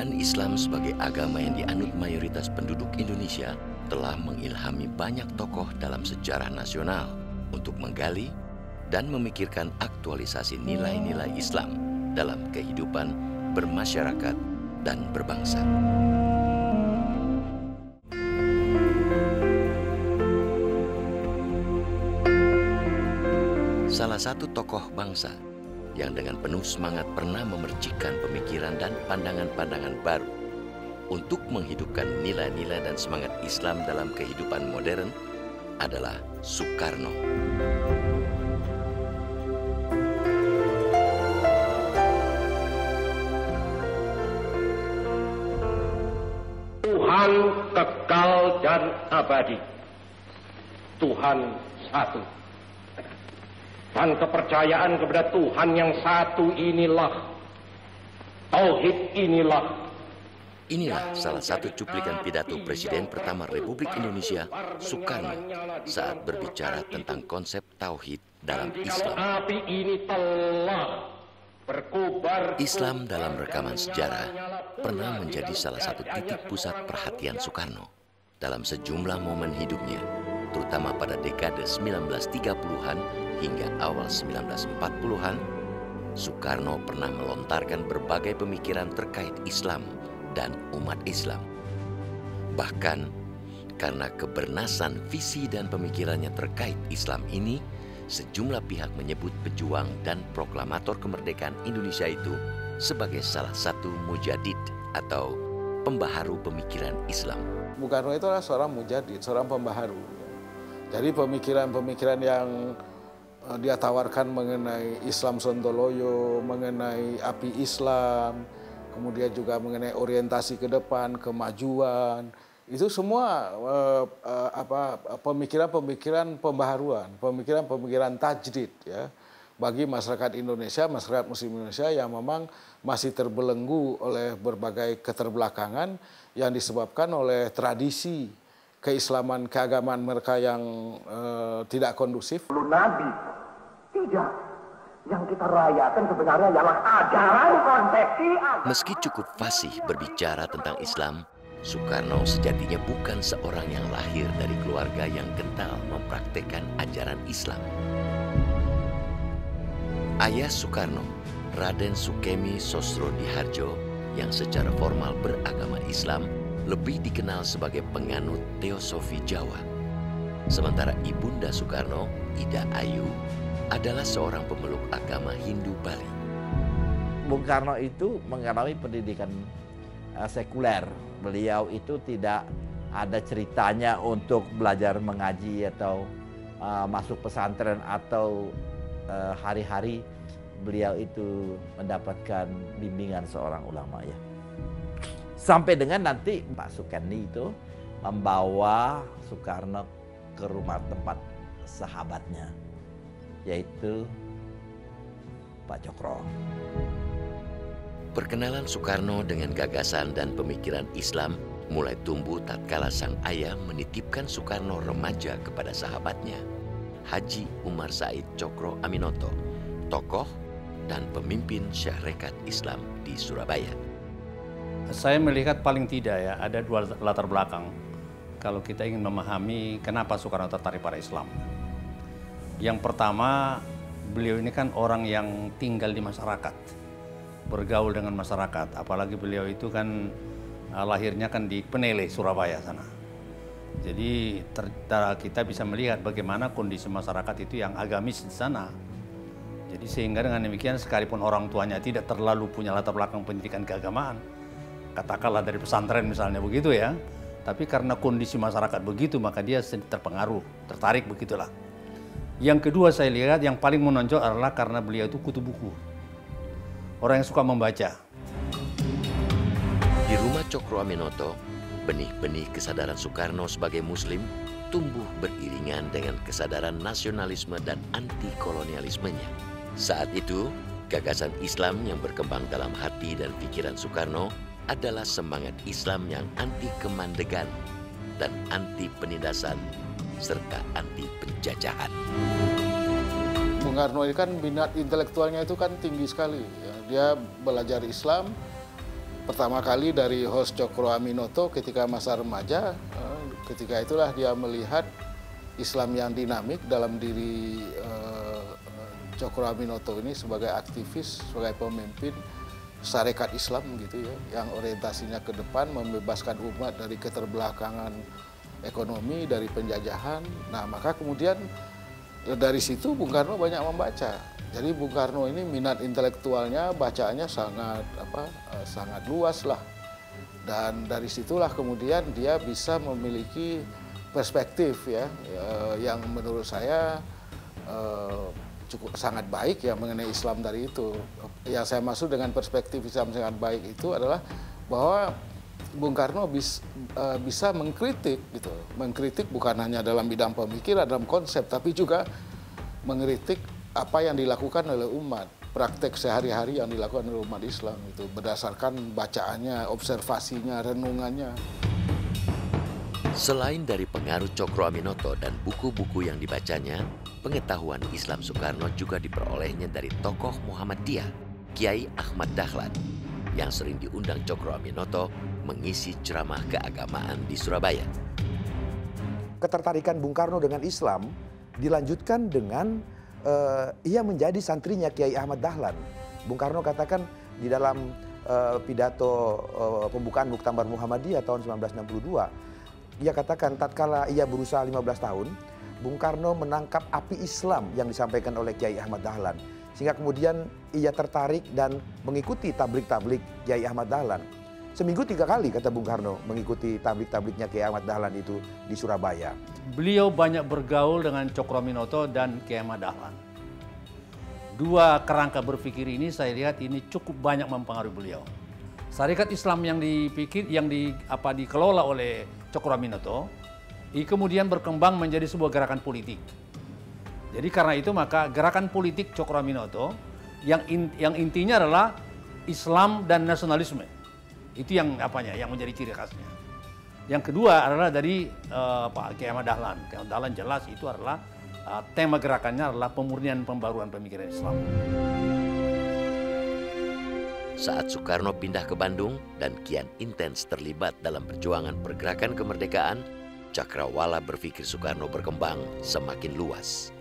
Keberadaan Islam sebagai agama yang dianut mayoritas penduduk Indonesia telah mengilhami banyak tokoh dalam sejarah nasional untuk menggali dan memikirkan aktualisasi nilai-nilai Islam dalam kehidupan bermasyarakat dan berbangsa. Salah satu tokoh bangsa yang dengan penuh semangat pernah memercikan pemikiran dan pandangan-pandangan baru untuk menghidupkan nilai-nilai dan semangat Islam dalam kehidupan modern adalah Soekarno. Tuhan kekal dan abadi. Tuhan satu. Dan kepercayaan kepada Tuhan yang satu inilah, tauhid inilah. Inilah salah satu cuplikan pidato Presiden pertama Republik Indonesia, Soekarno, saat berbicara tentang konsep tauhid dalam Islam. Api ini telah berkobar. Islam dalam rekaman sejarah pernah menjadi salah satu titik pusat perhatian Soekarno dalam sejumlah momen hidupnya, terutama pada dekade 1930-an hingga awal 1940-an. Soekarno pernah melontarkan berbagai pemikiran terkait Islam dan umat Islam. Bahkan karena kebernasan visi dan pemikirannya terkait Islam ini, sejumlah pihak menyebut pejuang dan proklamator kemerdekaan Indonesia itu sebagai salah satu mujadid atau pembaharu pemikiran Islam. Bung Karno itu adalah seorang mujadid, seorang pembaharu. Jadi pemikiran-pemikiran yang dia tawarkan mengenai Islam Sontoloyo, mengenai api Islam, kemudian juga mengenai orientasi ke depan, kemajuan, itu semua pemikiran-pemikiran pembaharuan, pemikiran-pemikiran tajdid ya bagi masyarakat Indonesia, masyarakat Muslim Indonesia yang memang masih terbelenggu oleh berbagai keterbelakangan yang disebabkan oleh tradisi keislaman, keagamaan mereka yang tidak kondusif. Nabi tidak. Yang kita rayakan sebenarnya ialah ajaran konsepsi. Meski cukup fasih berbicara tentang Islam, Soekarno sejatinya bukan seorang yang lahir dari keluarga yang kental mempraktekkan ajaran Islam. Ayah Soekarno, Raden Sukemi Sosrodihardjo, yang secara formal beragama Islam, lebih dikenal sebagai penganut teosofi Jawa. Sementara ibunda Soekarno, Ida Ayu, adalah seorang pemeluk agama Hindu Bali. Bung Karno itu mengalami pendidikan sekuler. Beliau itu tidak ada ceritanya untuk belajar mengaji atau masuk pesantren atau hari-hari beliau itu mendapatkan bimbingan seorang ulama ya. Sampai dengan nanti Pak Sukeni itu membawa Soekarno ke rumah tempat sahabatnya, yaitu Pak Cokro. Perkenalan Soekarno dengan gagasan dan pemikiran Islam mulai tumbuh tatkala sang ayah menitipkan Soekarno remaja kepada sahabatnya, Haji Umar Said Cokro Aminoto, tokoh dan pemimpin Syahrekat Islam di Surabaya. Saya melihat paling tidak ya, ada dua latar belakang kalau kita ingin memahami kenapa Soekarno tertarik pada Islam. Yang pertama, beliau ini kan orang yang tinggal di masyarakat, bergaul dengan masyarakat. Apalagi beliau itu kan lahirnya kan di Penele, Surabaya sana. Jadi kita bisa melihat bagaimana kondisi masyarakat itu yang agamis di sana. Jadi sehingga dengan demikian sekalipun orang tuanya tidak terlalu punya latar belakang pendidikan keagamaan, katakanlah dari pesantren misalnya begitu ya, tapi karena kondisi masyarakat begitu maka dia terpengaruh, tertarik begitulah. Yang kedua saya lihat yang paling menonjol adalah karena beliau itu kutu buku. Orang yang suka membaca. Di rumah Cokro Aminoto, benih-benih kesadaran Soekarno sebagai Muslim tumbuh beriringan dengan kesadaran nasionalisme dan anti-kolonialismenya. Saat itu, gagasan Islam yang berkembang dalam hati dan pikiran Soekarno adalah semangat Islam yang anti kemandegan dan anti penindasan serta anti penjajahan. Bung Karno ini kan minat intelektualnya itu kan tinggi sekali. Ya. Dia belajar Islam pertama kali dari Host Cokro Aminoto ketika masa remaja. Ketika itulah dia melihat Islam yang dinamik dalam diri Cokro Aminoto ini sebagai aktivis, sebagai pemimpin Sarekat Islam gitu ya, yang orientasinya ke depan membebaskan umat dari keterbelakangan ekonomi, dari penjajahan. Nah, maka kemudian dari situ Bung Karno banyak membaca. Jadi Bung Karno ini minat intelektualnya, bacaannya sangat luas lah. Dan dari situlah kemudian dia bisa memiliki perspektif ya, yang menurut saya cukup sangat baik ya mengenai Islam dari itu. Yang saya maksud dengan perspektif Islam sangat baik itu adalah bahwa Bung Karno bisa mengkritik gitu, mengkritik bukan hanya dalam bidang pemikiran, dalam konsep, tapi juga mengkritik apa yang dilakukan oleh umat, praktek sehari-hari yang dilakukan oleh umat Islam itu berdasarkan bacaannya, observasinya, renungannya. Selain dari pengaruh Cokro Aminoto dan buku-buku yang dibacanya, pengetahuan Islam Soekarno juga diperolehnya dari tokoh Muhammadiyah, Kiai Ahmad Dahlan, yang sering diundang Cokro Aminoto mengisi ceramah keagamaan di Surabaya. Ketertarikan Bung Karno dengan Islam dilanjutkan dengan ia menjadi santrinya Kiai Ahmad Dahlan. Bung Karno katakan di dalam pidato pembukaan Muktamar Muhammadiyah tahun 1962, ia katakan tatkala ia berusaha 15 tahun, Bung Karno menangkap api Islam yang disampaikan oleh Kiai Ahmad Dahlan. Sehingga kemudian ia tertarik dan mengikuti tablik-tablik Kiai Ahmad Dahlan. Seminggu 3 kali kata Bung Karno mengikuti tablik-tabliknya Kiai Ahmad Dahlan itu di Surabaya. Beliau banyak bergaul dengan Cokro Aminoto dan Kiai Ahmad Dahlan. Dua kerangka berpikir ini saya lihat ini cukup banyak mempengaruhi beliau. Sarekat Islam yang dikelola oleh Cokro Aminoto, ini kemudian berkembang menjadi sebuah gerakan politik. Jadi karena itu maka gerakan politik Cokro Aminoto yang intinya adalah Islam dan nasionalisme. Itu yang menjadi ciri khasnya. Yang kedua adalah dari Pak Kiai Ahmad Dahlan. Kiai Ahmad Dahlan jelas itu adalah tema gerakannya adalah pemurnian pembaruan pemikiran Islam. Saat Soekarno pindah ke Bandung dan kian intens terlibat dalam perjuangan pergerakan kemerdekaan, cakrawala berpikir Soekarno berkembang semakin luas.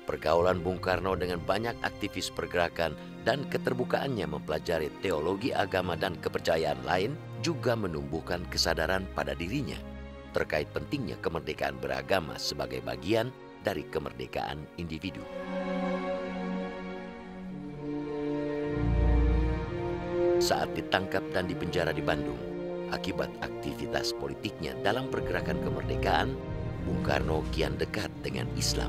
Pergaulan Bung Karno dengan banyak aktivis pergerakan dan keterbukaannya mempelajari teologi agama dan kepercayaan lain juga menumbuhkan kesadaran pada dirinya terkait pentingnya kemerdekaan beragama sebagai bagian dari kemerdekaan individu. Saat ditangkap dan dipenjara di Bandung, akibat aktivitas politiknya dalam pergerakan kemerdekaan, Bung Karno kian dekat dengan Islam.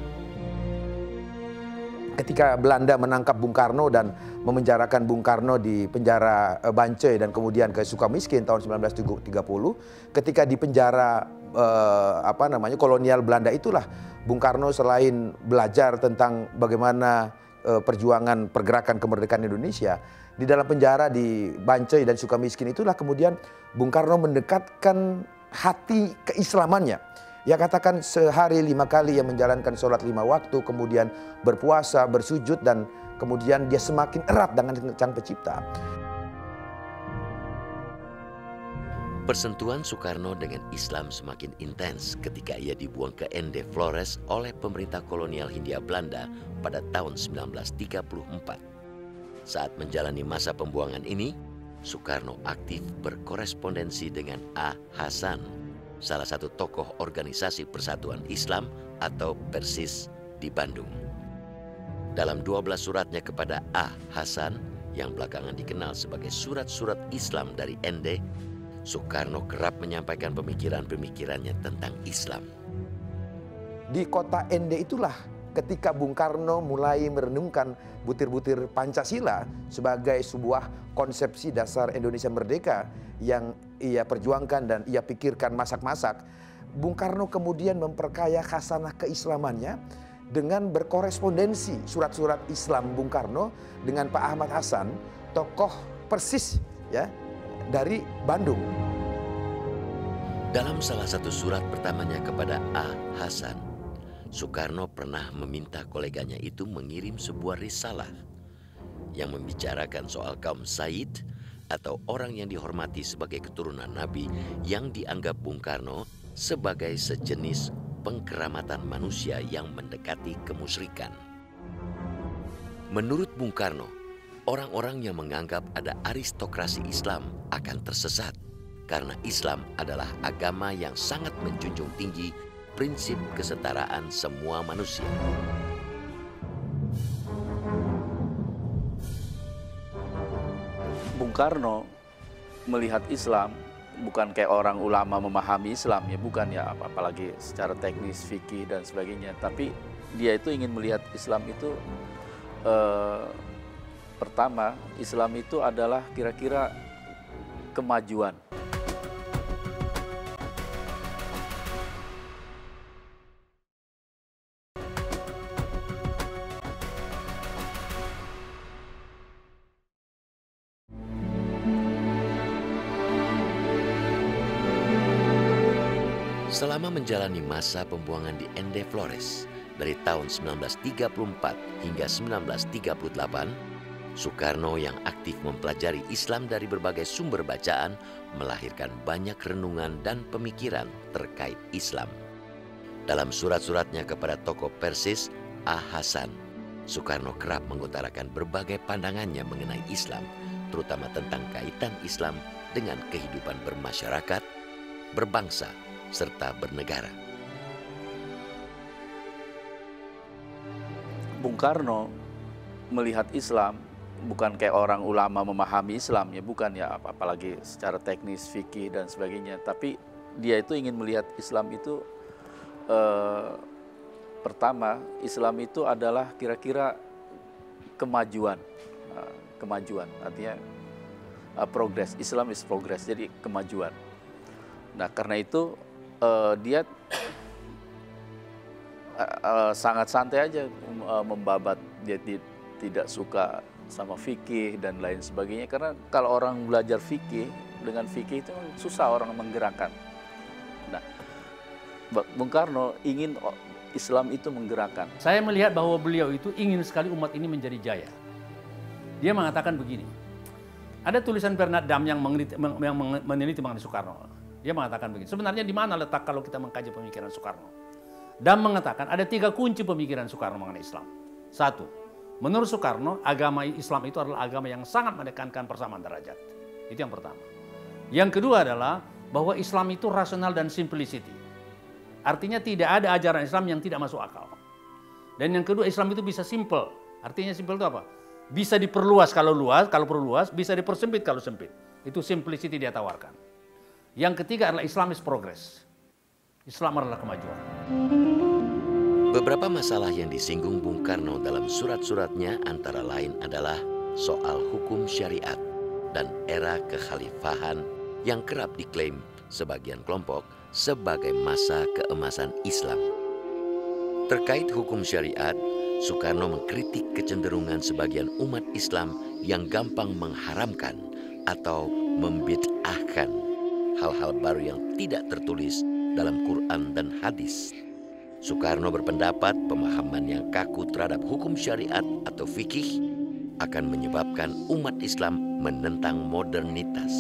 Ketika Belanda menangkap Bung Karno dan memenjarakan Bung Karno di penjara Bancai dan kemudian ke Sukamiskin tahun 1930, ketika di penjara kolonial Belanda itulah Bung Karno selain belajar tentang bagaimana perjuangan pergerakan kemerdekaan Indonesia, di dalam penjara di Bancai dan Sukamiskin itulah kemudian Bung Karno mendekatkan hati keislamannya. Ia katakan sehari 5 kali ia menjalankan sholat 5 waktu, kemudian berpuasa, bersujud, dan kemudian dia semakin erat dengan Sang Pencipta. Persentuhan Soekarno dengan Islam semakin intens ketika ia dibuang ke Ende Flores oleh pemerintah kolonial Hindia Belanda pada tahun 1934. Saat menjalani masa pembuangan ini, Soekarno aktif berkorespondensi dengan A. Hasan, salah satu tokoh organisasi Persatuan Islam atau Persis di Bandung. Dalam 12 suratnya kepada A. Hasan, yang belakangan dikenal sebagai surat-surat Islam dari Ende, Soekarno kerap menyampaikan pemikiran-pemikirannya tentang Islam. Di kota Ende itulah ketika Bung Karno mulai merenungkan butir-butir Pancasila sebagai sebuah konsepsi dasar Indonesia merdeka yang ia perjuangkan dan ia pikirkan masak-masak. Bung Karno kemudian memperkaya khasanah keislamannya dengan berkorespondensi surat-surat Islam Bung Karno dengan Pak Ahmad Hasan, tokoh Persis ya dari Bandung. Dalam salah satu surat pertamanya kepada A. Hasan, Soekarno pernah meminta koleganya itu mengirim sebuah risalah yang membicarakan soal kaum Said atau orang yang dihormati sebagai keturunan Nabi yang dianggap Bung Karno sebagai sejenis pengkeramatan manusia yang mendekati kemusyrikan. Menurut Bung Karno, orang-orang yang menganggap ada aristokrasi Islam akan tersesat karena Islam adalah agama yang sangat menjunjung tinggi prinsip kesetaraan semua manusia. Bung Karno melihat Islam bukan kayak orang ulama memahami Islam, ya bukan ya, apalagi secara teknis, fikih dan sebagainya. Tapi dia itu ingin melihat Islam itu pertama, Islam itu adalah kira-kira kemajuan. Selama menjalani masa pembuangan di Ende Flores dari tahun 1934 hingga 1938, Soekarno yang aktif mempelajari Islam dari berbagai sumber bacaan melahirkan banyak renungan dan pemikiran terkait Islam. Dalam surat-suratnya kepada tokoh Persis, A. Hasan, Soekarno kerap mengutarakan berbagai pandangannya mengenai Islam, terutama tentang kaitan Islam dengan kehidupan bermasyarakat, berbangsa, serta bernegara. Bung Karno melihat Islam bukan kayak orang ulama memahami Islam, ya bukan ya, apalagi secara teknis, fikih dan sebagainya. Tapi dia itu ingin melihat Islam itu pertama, Islam itu adalah kira-kira kemajuan, kemajuan artinya progress. Islam is progress, jadi kemajuan. Nah karena itu dia sangat santai aja membabat. Dia tidak suka sama fikih dan lain sebagainya, karena kalau orang belajar fikih, dengan fikih itu susah orang menggerakkan. Nah, Bung Karno ingin Islam itu menggerakkan. Saya melihat bahwa beliau itu ingin sekali umat ini menjadi jaya. Dia mengatakan begini, ada tulisan Bernard Dam yang meneliti mengenai Soekarno. Dia mengatakan begini, sebenarnya di mana letak kalau kita mengkaji pemikiran Soekarno? Dam mengatakan ada 3 kunci pemikiran Soekarno mengenai Islam. 1, menurut Soekarno, agama Islam itu adalah agama yang sangat menekankan persamaan derajat. Itu yang pertama. Yang kedua adalah bahwa Islam itu rasional dan simplicity. Artinya tidak ada ajaran Islam yang tidak masuk akal. Dan yang kedua, Islam itu bisa simple. Artinya simple itu apa? Bisa diperluas kalau perlu luas, bisa dipersempit kalau sempit. Itu simplicity dia tawarkan. Yang ketiga adalah Islam is progress. Islam adalah kemajuan. Beberapa masalah yang disinggung Bung Karno dalam surat-suratnya antara lain adalah soal hukum syariat dan era kekhalifahan yang kerap diklaim sebagian kelompok sebagai masa keemasan Islam. Terkait hukum syariat, Soekarno mengkritik kecenderungan sebagian umat Islam yang gampang mengharamkan atau membid'ahkan hal-hal baru yang tidak tertulis dalam Quran dan hadis. Soekarno berpendapat pemahaman yang kaku terhadap hukum syariat atau fikih akan menyebabkan umat Islam menentang modernitas.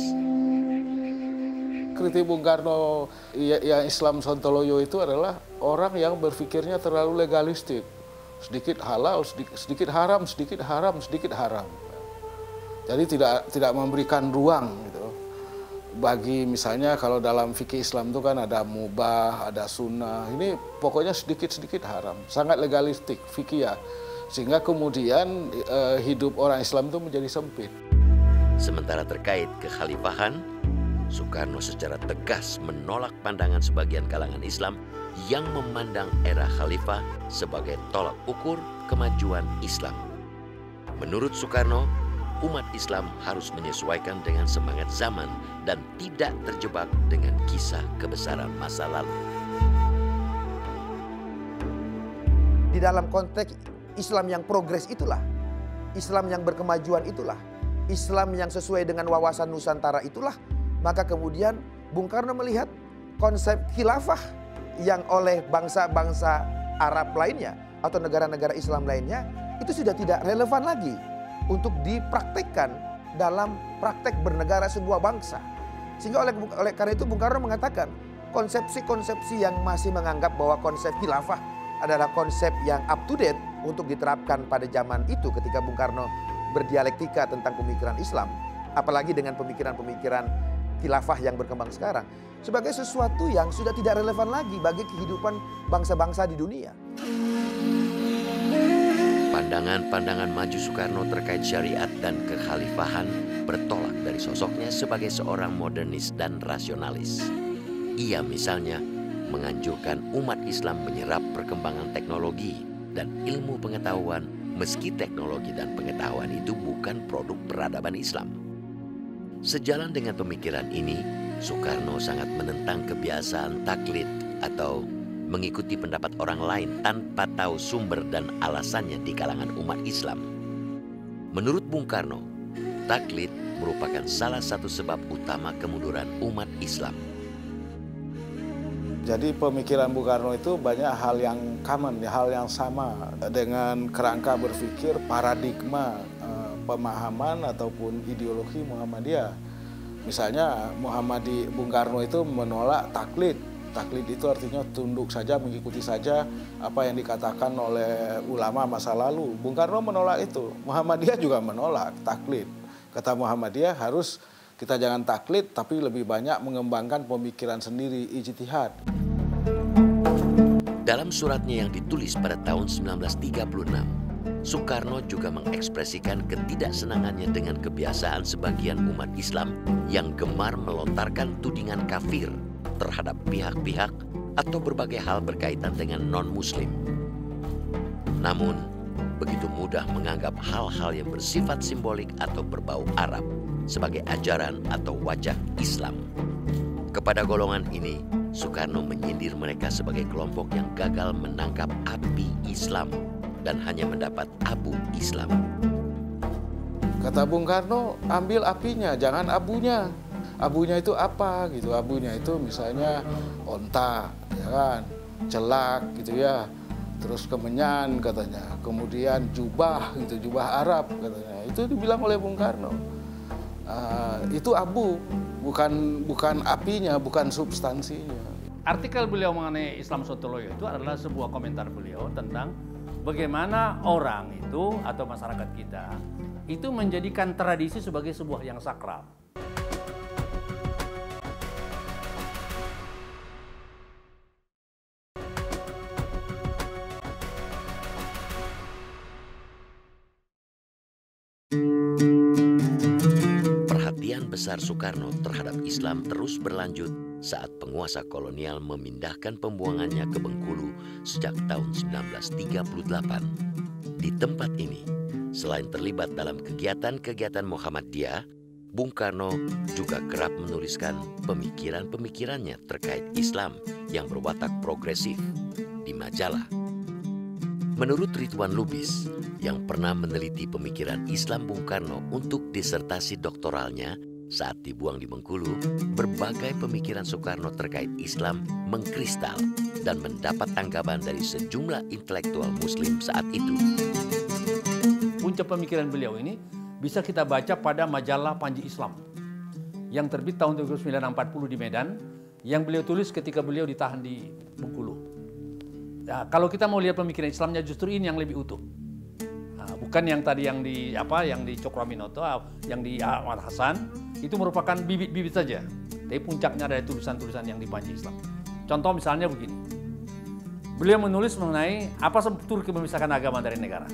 Kritik Bung Karno yang Islam Sontoloyo itu adalah orang yang berpikirnya terlalu legalistik. Sedikit halal, sedikit haram, sedikit haram, sedikit haram. Jadi tidak memberikan ruang gitu. Bagi misalnya kalau dalam fikih Islam itu kan ada mubah, ada sunnah. Ini pokoknya sedikit-sedikit haram. Sangat legalistik fikih ya. Sehingga kemudian hidup orang Islam itu menjadi sempit. Sementara terkait kekhalifahan, Soekarno secara tegas menolak pandangan sebagian kalangan Islam yang memandang era khalifah sebagai tolak ukur kemajuan Islam. Menurut Soekarno, umat Islam harus menyesuaikan dengan semangat zaman dan tidak terjebak dengan kisah kebesaran masa lalu. Di dalam konteks Islam yang progres itulah, Islam yang berkemajuan itulah, Islam yang sesuai dengan wawasan Nusantara itulah, maka kemudian Bung Karno melihat konsep khilafah yang oleh bangsa-bangsa Arab lainnya atau negara-negara Islam lainnya itu sudah tidak relevan lagi untuk dipraktikkan dalam praktek bernegara sebuah bangsa. Sehingga oleh karena itu Bung Karno mengatakan konsepsi-konsepsi yang masih menganggap bahwa konsep khilafah adalah konsep yang up to date untuk diterapkan pada zaman itu ketika Bung Karno berdialektika tentang pemikiran Islam, apalagi dengan pemikiran-pemikiran khilafah yang berkembang sekarang, sebagai sesuatu yang sudah tidak relevan lagi bagi kehidupan bangsa-bangsa di dunia. Pandangan-pandangan maju Soekarno terkait syariat dan kekhalifahan bertolak dari sosoknya sebagai seorang modernis dan rasionalis. Ia misalnya menganjurkan umat Islam menyerap perkembangan teknologi dan ilmu pengetahuan meski teknologi dan pengetahuan itu bukan produk peradaban Islam. Sejalan dengan pemikiran ini, Soekarno sangat menentang kebiasaan taklid atau mengikuti pendapat orang lain tanpa tahu sumber dan alasannya di kalangan umat Islam. Menurut Bung Karno, taklid merupakan salah satu sebab utama kemunduran umat Islam. Jadi pemikiran Bung Karno itu banyak hal yang common, hal yang sama dengan kerangka berpikir paradigma pemahaman ataupun ideologi Muhammadiyah. Misalnya Bung Karno itu menolak taklid. Taklid itu artinya tunduk saja, mengikuti saja apa yang dikatakan oleh ulama masa lalu. Bung Karno menolak itu. Muhammadiyah juga menolak taklid. Kata Muhammadiyah harus kita jangan taklid tapi lebih banyak mengembangkan pemikiran sendiri, ijtihad. Dalam suratnya yang ditulis pada tahun 1936, Soekarno juga mengekspresikan ketidaksenangannya dengan kebiasaan sebagian umat Islam yang gemar melontarkan tudingan kafir terhadap pihak-pihak atau berbagai hal berkaitan dengan non-Muslim. Namun, begitu mudah menganggap hal-hal yang bersifat simbolik atau berbau Arab sebagai ajaran atau wajah Islam. Kepada golongan ini, Soekarno menyindir mereka sebagai kelompok yang gagal menangkap api Islam dan hanya mendapat abu Islam. Kata Bung Karno, ambil apinya, jangan abunya. Abunya itu apa gitu? Abunya itu misalnya onta, ya kan, celak gitu ya. Terus kemenyan katanya, kemudian jubah gitu, jubah Arab katanya. Itu dibilang oleh Bung Karno. Itu abu, bukan apinya, bukan substansinya. Artikel beliau mengenai Islam Sontoloyo itu adalah sebuah komentar beliau tentang bagaimana orang itu atau masyarakat kita itu menjadikan tradisi sebagai sebuah yang sakral. Perhatian besar Soekarno terhadap Islam terus berlanjut saat penguasa kolonial memindahkan pembuangannya ke Bengkulu sejak tahun 1938. Di tempat ini, selain terlibat dalam kegiatan-kegiatan Muhammadiyah, Bung Karno juga kerap menuliskan pemikiran-pemikirannya terkait Islam yang berwatak progresif di majalah. Menurut Ridwan Lubis, yang pernah meneliti pemikiran Islam Bung Karno untuk disertasi doktoralnya saat dibuang di Bengkulu, berbagai pemikiran Soekarno terkait Islam mengkristal dan mendapat tanggapan dari sejumlah intelektual Muslim saat itu. Puncak pemikiran beliau ini bisa kita baca pada majalah Panji Islam yang terbit tahun 1940 di Medan, yang beliau tulis ketika beliau ditahan di Bengkulu. Nah, kalau kita mau lihat pemikiran Islamnya, justru ini yang lebih utuh. Nah, bukan yang tadi yang di Cokroaminoto, yang di Ahmad Hasan, itu merupakan bibit-bibit saja. Tapi puncaknya ada tulisan-tulisan yang di Panji Islam. Contoh misalnya begini. Beliau menulis mengenai apa struktur memisahkan agama dari negara.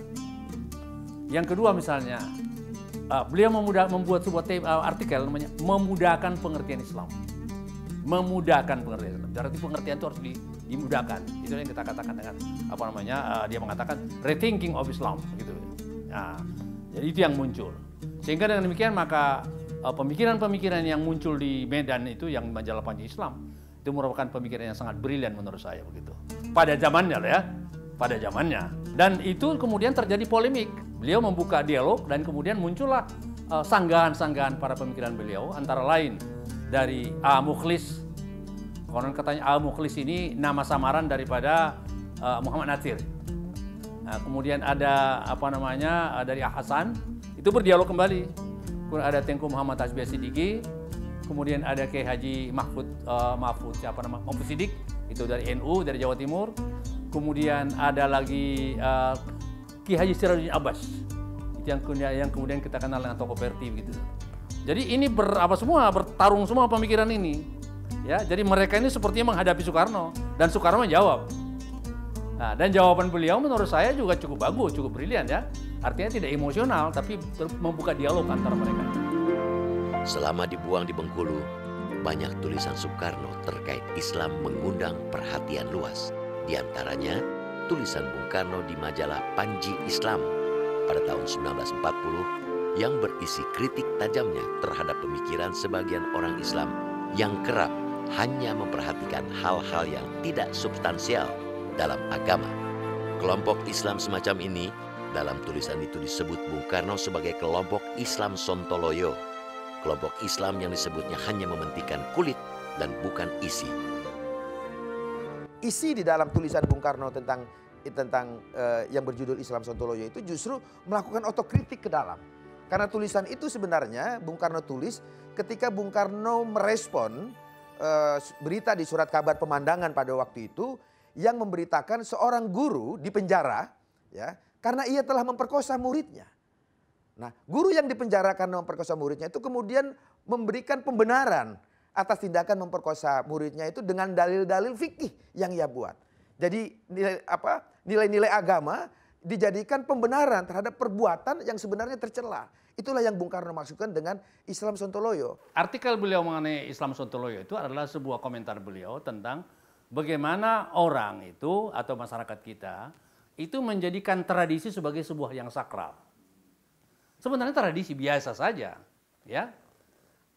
Yang kedua misalnya, beliau membuat sebuah artikel namanya memudahkan pengertian Islam. Memudahkan pengertian Islam. Berarti pengertian itu harus dimudahkan. Itu yang kita katakan dengan dia mengatakan rethinking of Islam gitu. Nah, jadi itu yang muncul. Sehingga dengan demikian maka pemikiran-pemikiran yang muncul di Medan itu yang majalah Panji Islam itu merupakan pemikiran yang sangat brilian menurut saya begitu. Pada zamannya ya, pada zamannya. Dan itu kemudian terjadi polemik. Beliau membuka dialog dan kemudian muncullah sanggahan-sanggahan para pemikiran beliau, antara lain dari A. Mukhlis. Konon katanya A. Mukhlis ini nama samaran daripada Muhammad Natsir. Nah, kemudian ada dari A. Hasan, itu berdialog kembali. kemudian ada Tengku Muhammad Tasbih Siddiqi, kemudian ada Kiai Haji Mahfud Siddiq, itu dari NU, dari Jawa Timur. Kemudian ada lagi Kiai Haji Sirajuddin Abbas, itu yang kemudian kita kenal dengan tokoh Perti gitu. Jadi ini semua bertarung semua pemikiran ini. Ya, jadi mereka ini sepertinya menghadapi Soekarno dan Soekarno menjawab. Nah, dan jawaban beliau menurut saya juga cukup bagus, cukup brilian ya. Artinya tidak emosional, tapi membuka dialog antara mereka. Selama dibuang di Bengkulu, banyak tulisan Soekarno terkait Islam mengundang perhatian luas. Di antaranya, tulisan Bung Karno di majalah Panji Islam pada tahun 1940 yang berisi kritik tajamnya terhadap pemikiran sebagian orang Islam yang kerap hanya memperhatikan hal-hal yang tidak substansial dalam agama. Kelompok Islam semacam ini dalam tulisan itu disebut Bung Karno sebagai kelompok Islam Sontoloyo. Kelompok Islam yang disebutnya hanya mementingkan kulit dan bukan isi. Isi di dalam tulisan Bung Karno tentang yang berjudul Islam Sontoloyo itu justru melakukan otokritik ke dalam. Karena tulisan itu sebenarnya Bung Karno tulis ketika Bung Karno merespon berita di surat kabar Pemandangan pada waktu itu yang memberitakan seorang guru di penjara ya karena ia telah memperkosa muridnya. Nah, guru yang dipenjara karena memperkosa muridnya itu kemudian memberikan pembenaran atas tindakan memperkosa muridnya itu dengan dalil-dalil fikih yang ia buat. Jadi nilai-nilai agama dijadikan pembenaran terhadap perbuatan yang sebenarnya tercela. Itulah yang Bung Karno maksudkan dengan Islam Sontoloyo. Artikel beliau mengenai Islam Sontoloyo itu adalah sebuah komentar beliau tentang bagaimana orang itu atau masyarakat kita itu menjadikan tradisi sebagai sebuah yang sakral. Sebenarnya tradisi biasa saja, ya.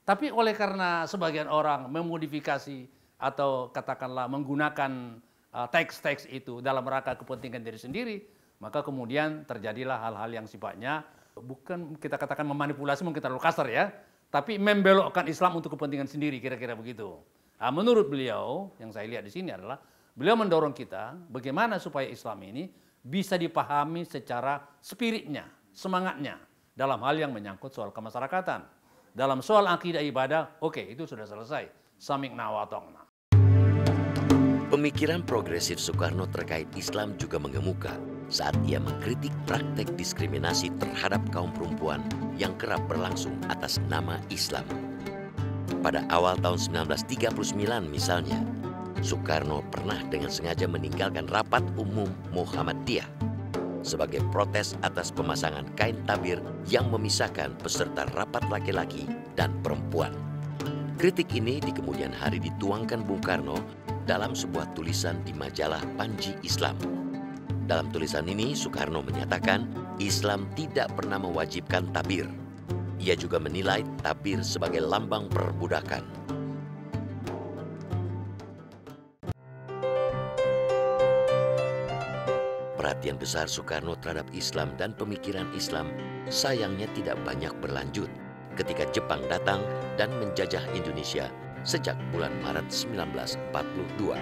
Tapi oleh karena sebagian orang memodifikasi atau katakanlah menggunakan teks-teks itu dalam rangka kepentingan diri sendiri, maka kemudian terjadilah hal-hal yang sifatnya bukan kita katakan memanipulasi, mungkin terlalu kasar ya, tapi membelokkan Islam untuk kepentingan sendiri, kira-kira begitu. Nah, menurut beliau, yang saya lihat di sini adalah beliau mendorong kita bagaimana supaya Islam ini bisa dipahami secara spiritnya, semangatnya dalam hal yang menyangkut soal kemasyarakatan. Dalam soal akidah ibadah, oke, itu sudah selesai. Sami'na wa ata'na. Pemikiran progresif Soekarno terkait Islam juga mengemuka saat ia mengkritik praktek diskriminasi terhadap kaum perempuan yang kerap berlangsung atas nama Islam. Pada awal tahun 1939 misalnya, Soekarno pernah dengan sengaja meninggalkan rapat umum Muhammadiyah sebagai protes atas pemasangan kain tabir yang memisahkan peserta rapat laki-laki dan perempuan. Kritik ini di kemudian hari dituangkan Bung Karno dalam sebuah tulisan di majalah Panji Islam. Dalam tulisan ini, Soekarno menyatakan Islam tidak pernah mewajibkan tabir. Ia juga menilai tabir sebagai lambang perbudakan. Perhatian besar Soekarno terhadap Islam dan pemikiran Islam sayangnya tidak banyak berlanjut ketika Jepang datang dan menjajah Indonesia sejak bulan Maret 1942.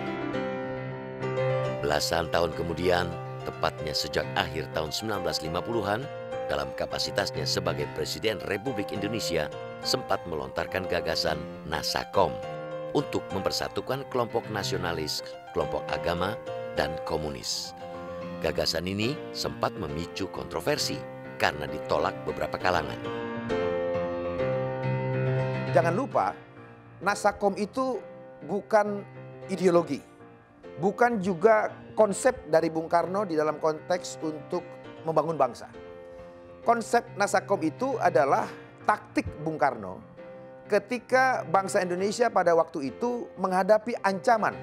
Belasan tahun kemudian, tepatnya sejak akhir tahun 1950-an, dalam kapasitasnya sebagai Presiden Republik Indonesia, sempat melontarkan gagasan Nasakom untuk mempersatukan kelompok nasionalis, kelompok agama, dan komunis. Gagasan ini sempat memicu kontroversi karena ditolak beberapa kalangan. Jangan lupa, Nasakom itu bukan ideologi, bukan juga konsep dari Bung Karno di dalam konteks untuk membangun bangsa. Konsep Nasakom itu adalah taktik Bung Karno ketika bangsa Indonesia pada waktu itu menghadapi ancaman,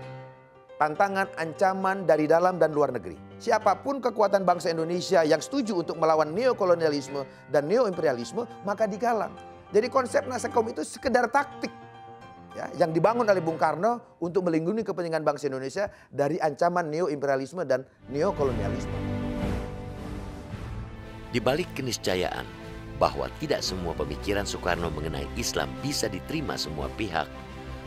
tantangan ancaman dari dalam dan luar negeri. Siapapun kekuatan bangsa Indonesia yang setuju untuk melawan neokolonialisme dan neoimperialisme, maka digalang. Jadi konsep Nasakom itu sekedar taktik ya, yang dibangun oleh Bung Karno untuk melindungi kepentingan bangsa Indonesia dari ancaman neoimperialisme dan neokolonialisme. Di balik keniscayaan bahwa tidak semua pemikiran Soekarno mengenai Islam bisa diterima semua pihak,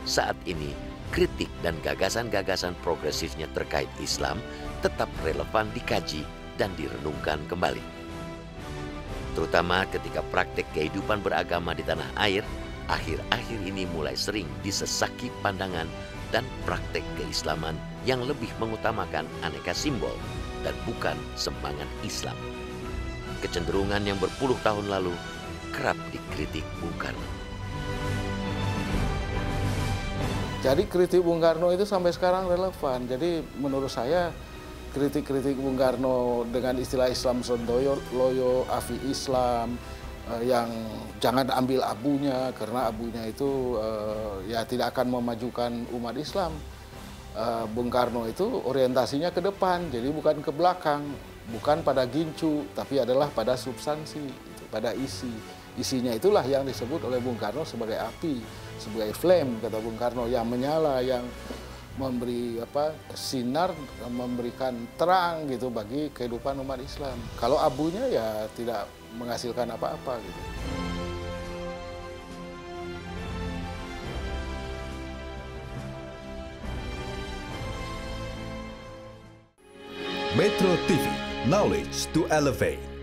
saat ini kritik dan gagasan-gagasan progresifnya terkait Islam tetap relevan dikaji dan direnungkan kembali. Terutama ketika praktek kehidupan beragama di tanah air akhir-akhir ini mulai sering disesaki pandangan dan praktek keislaman yang lebih mengutamakan aneka simbol dan bukan semangat Islam. Kecenderungan yang berpuluh tahun lalu kerap dikritik Bung Karno. Jadi kritik Bung Karno itu sampai sekarang relevan. Jadi menurut saya kritik-kritik Bung Karno dengan istilah Islam Sondoyo, Loyo, Afi Islam, yang jangan ambil abunya karena abunya itu ya tidak akan memajukan umat Islam. Bung Karno itu orientasinya ke depan, jadi bukan ke belakang, bukan pada gincu, tapi adalah pada substansi, pada isi. Isinya itulah yang disebut oleh Bung Karno sebagai api, sebagai flame, kata Bung Karno, yang menyala, yang memberi sinar, memberikan terang gitu bagi kehidupan umat Islam. Kalau abunya ya tidak menghasilkan apa-apa gitu. Metro TV, knowledge to elevate.